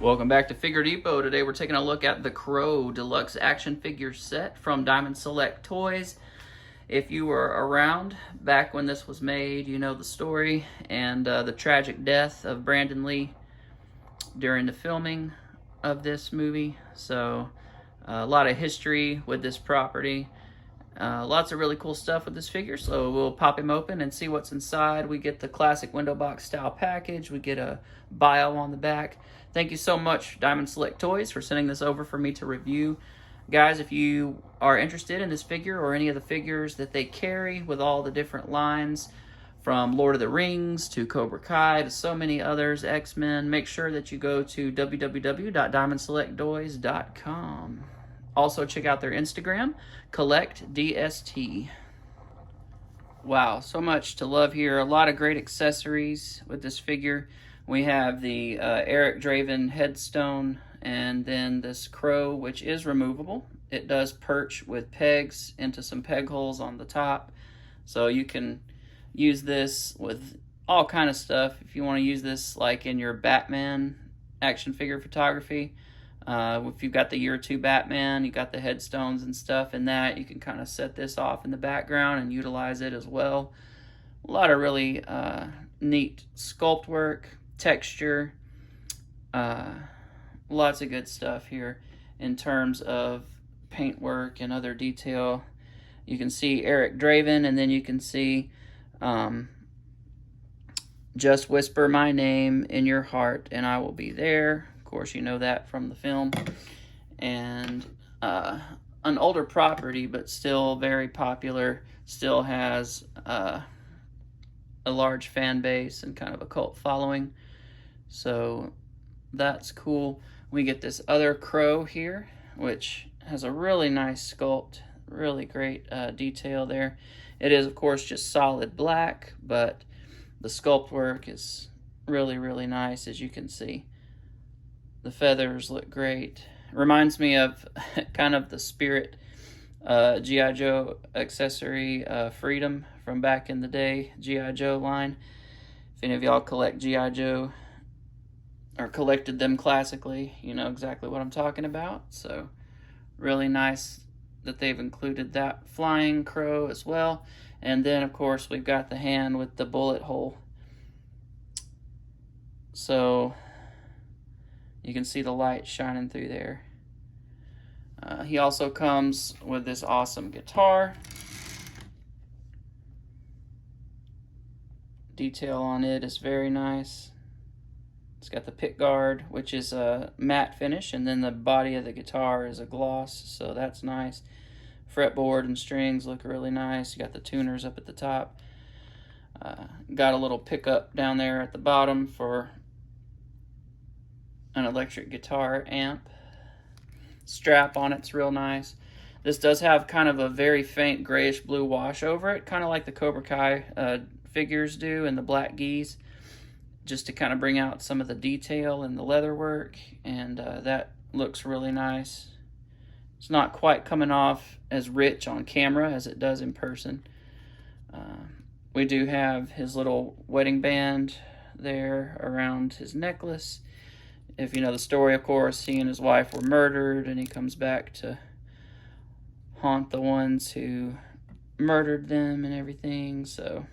Welcome back to Figure Depot. Today we're taking a look at the Crow Deluxe action figure set from Diamond Select Toys. If you were around back when this was made, you know the story and the tragic death of Brandon Lee during the filming of this movie. So a lot of history with this property. Lots of really cool stuff with this figure, so we'll pop him open and see what's inside. We get the classic window box style package. We get a bio on the back. Thank you so much, Diamond Select Toys, for sending this over for me to review. Guys, if you are interested in this figure or any of the figures that they carry with all the different lines, from Lord of the Rings to Cobra Kai to so many others, X-Men, make sure that you go to www.diamondselecttoys.com. Also, check out their Instagram, CollectDST. Wow, so much to love here. A lot of great accessories with this figure. We have the Eric Draven headstone, and then this crow, which is removable. It does perch with pegs into some peg holes on the top. So you can use this with all kind of stuff. If you want to use this like in your Batman action figure photography, if you've got the year 2 Batman, you got the headstones and stuff in that, you can kind of set this off in the background and utilize it as well. A lot of really neat sculpt work, texture, lots of good stuff here in terms of paintwork and other detail. You can see Eric Draven, and then you can see just whisper my name in your heart and I will be there. Of course, you know that from the film. And an older property, but still very popular, still has a large fan base and kind of a cult following. So that's cool. We get this other crow here, which has a really nice sculpt, really great detail there. It is, of course, just solid black, but the sculpt work is really, really nice, as you can see. The feathers look great. Reminds me of kind of the Spirit G.I. Joe accessory, Freedom, from back in the day, G.I. Joe line. If any of y'all collect G.I. Joe or collected them classically, you know exactly what I'm talking about. So really nice that they've included that flying crow as well. And then, of course, we've got the hand with the bullet hole. So you can see the light shining through there. He also comes with this awesome guitar. Detail on it is very nice. It's got the pick guard, which is a matte finish, and then the body of the guitar is a gloss, so that's nice. Fretboard and strings look really nice. You got the tuners up at the top. Got a little pickup down there at the bottom for an electric guitar amp. Strap on it's real nice. This does have kind of a very faint grayish blue wash over it, kind of like the Cobra Kai figures do and the black geese, just to kind of bring out some of the detail in the leather work, and that looks really nice. It's not quite coming off as rich on camera as it does in person. We do have his little wedding band there around his necklace. If you know the story, of course, he and his wife were murdered, and he comes back to haunt the ones who murdered them and everything. So,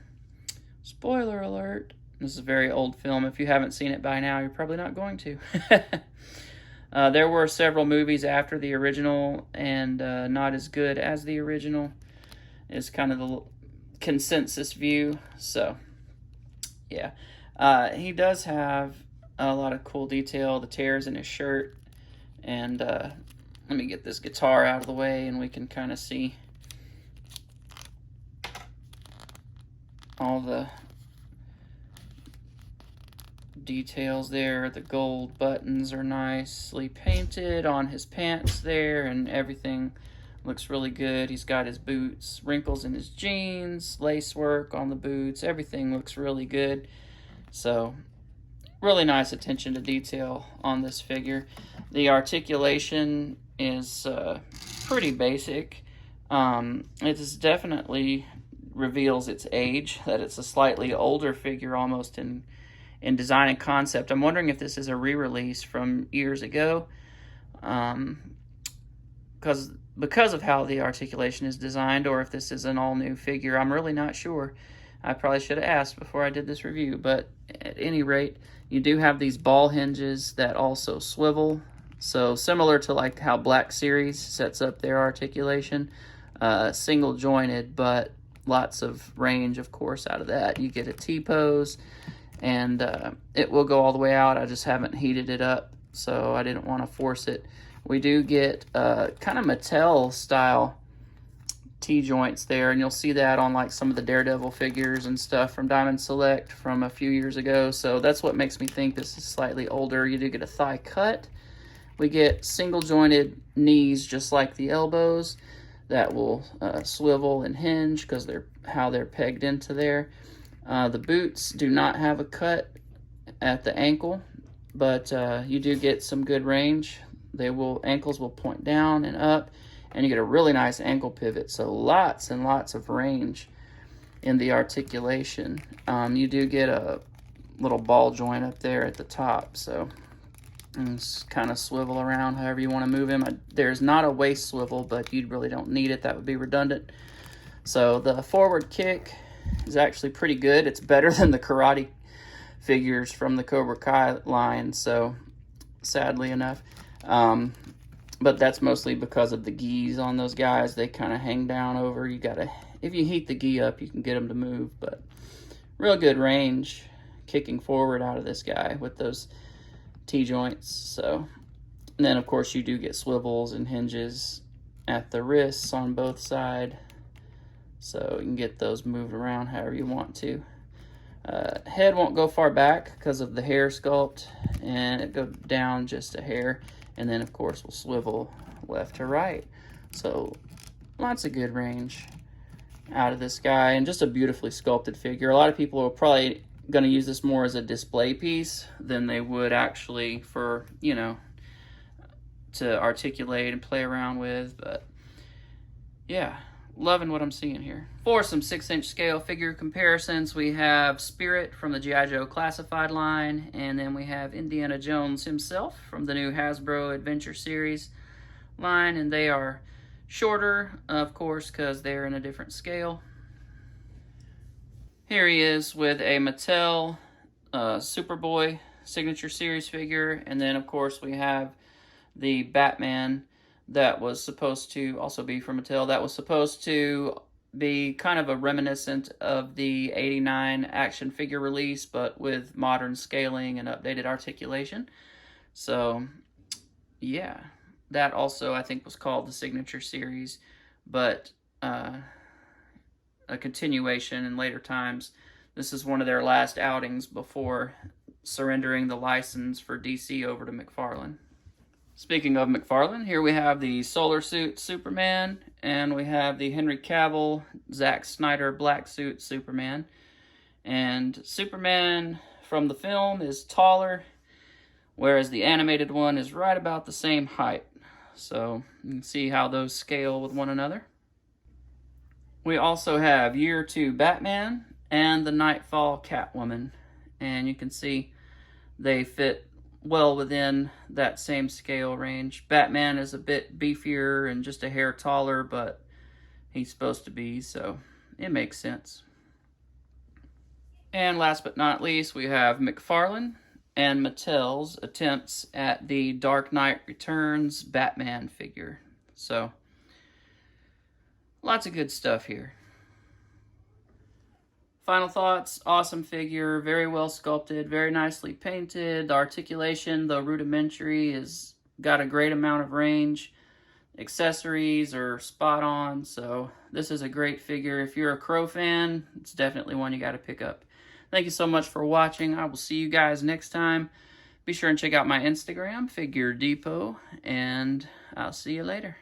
spoiler alert. This is a very old film. If you haven't seen it by now, you're probably not going to. There were several movies after the original, and not as good as the original is kind of the consensus view. So, yeah. He does have a lot of cool detail, the tears in his shirt. And let me get this guitar out of the way, and we can kind of see all the details there. The gold buttons are nicely painted on his pants there, and everything looks really good. He's got his boots, wrinkles in his jeans, lace work on the boots. Everything looks really good. So really nice attention to detail on this figure. The articulation is pretty basic. It is definitely reveals its age, that it's a slightly older figure, almost in in design and concept. I'm wondering if this is a re-release from years ago, because of how the articulation is designed, or if this is an all-new figure. I'm really not sure. I probably should have asked before I did this review, but at any rate, you do have these ball hinges that also swivel. So similar to like how Black Series sets up their articulation, single jointed, but lots of range, of course, out of that. You get a T-pose, and it will go all the way out. I just haven't heated it up, so I didn't want to force it. We do get kind of Mattel style T-joints there, and you'll see that on like some of the Daredevil figures and stuff from Diamond Select from a few years ago. So that's what makes me think this is slightly older. You do get a thigh cut. We get single jointed knees just like the elbows that will swivel and hinge because they're how they're pegged into there. The boots do not have a cut at the ankle, but you do get some good range. Ankles will point down and up, and you get a really nice ankle pivot. So lots and lots of range in the articulation. You do get a little ball joint up there at the top, so just kind of swivel around however you want to move him. There's not a waist swivel, but you really don't need it. That would be redundant. So the forward kick is actually pretty good. It's better than the karate figures from the Cobra Kai line, so sadly enough. But that's mostly because of the gis on those guys. They kind of hang down over. If you heat the gi up, you can get them to move, but real good range kicking forward out of this guy with those T-joints. So, and then of course you do get swivels and hinges at the wrists on both sides, so you can get those moved around however you want to. Head won't go far back because of the hair sculpt, and it goes down just a hair, and then of course we'll swivel left to right. So lots of good range out of this guy, and just a beautifully sculpted figure. A lot of people are probably going to use this more as a display piece than they would actually for, to articulate and play around with. But yeah, loving what I'm seeing here. For some 6-inch scale figure comparisons, we have Spirit from the G.I. Joe Classified line, and then we have Indiana Jones himself from the new Hasbro Adventure Series line, and they are shorter, of course, because they're in a different scale. Here he is with a Mattel Superboy Signature Series figure, and then of course we have the Batman that was supposed to also be from Mattel. That was supposed to be kind of a reminiscent of the '89 action figure release, but with modern scaling and updated articulation. So yeah, that also I think was called the Signature Series, but a continuation in later times. This is one of their last outings before surrendering the license for DC over to McFarlane. Speaking of McFarlane, here we have the Solar Suit Superman, and we have the Henry Cavill, Zack Snyder Black Suit Superman. And Superman from the film is taller, whereas the animated one is right about the same height. So you can see how those scale with one another. We also have Year 2 Batman and the Nightfall Catwoman, and you can see they fit well within that same scale range. Batman is a bit beefier and just a hair taller, but he's supposed to be, so it makes sense. And last but not least, we have McFarlane and Mattel's attempts at the Dark Knight Returns Batman figure. So lots of good stuff here. Final thoughts, awesome figure, very well sculpted, very nicely painted. The articulation, though rudimentary, has got a great amount of range. Accessories are spot on, so this is a great figure. If you're a Crow fan, it's definitely one you got to pick up. Thank you so much for watching. I will see you guys next time. Be sure and check out my Instagram, Figure Depot, and I'll see you later.